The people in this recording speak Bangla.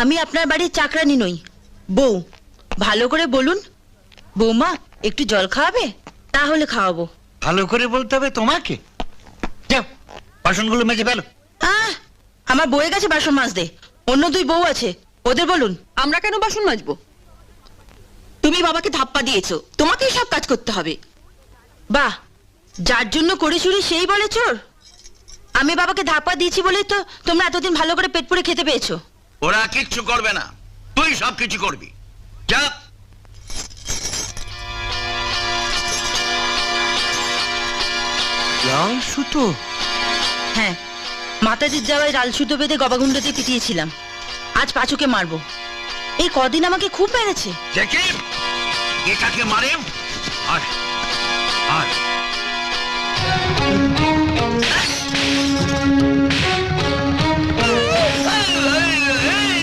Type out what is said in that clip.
আমি আপনার বাড়ির চাকরানি নই, বউ। ভালো করে বলুন। বৌমা, একটু জল খাওয়াবে? তাহলে খাওয়াবো। ভালো করে বলতে হবে তোমাকে। যাও, বাসনগুলো মেজে ফেলো। আমার বউয়ের কাছে বাসন মাজতে, অন্য দুই বউ আছে, ওদের বলুন। আমরা কেন বাসন মাজবো? তুমি বাবাকে ধাপ্পা দিয়েছো, তোমাকেই সব কাজ করতে হবে। বাহ, যার জন্য করে চুরি সেই বলে চোর। আমি বাবাকে ধাপ্পা দিয়েছি বলেই তো তোমরা এতদিন ভালো করে পেট পুড়ে খেতে পেয়েছো। ওরা কিচ্ছু করবে না, তুই সব কিছু করবি। যা। লাল সুতো? হ্যাঁ, মাতাজির যাওয়ায় লাল সুতো বেঁধে গবাগুন্ড দিয়ে পিটিয়েছিলাম। আজ পাঁচুকে মারবো। এই কদিন আমাকে খুব মেরেছে। দেখি এটাকে মারে। আর আর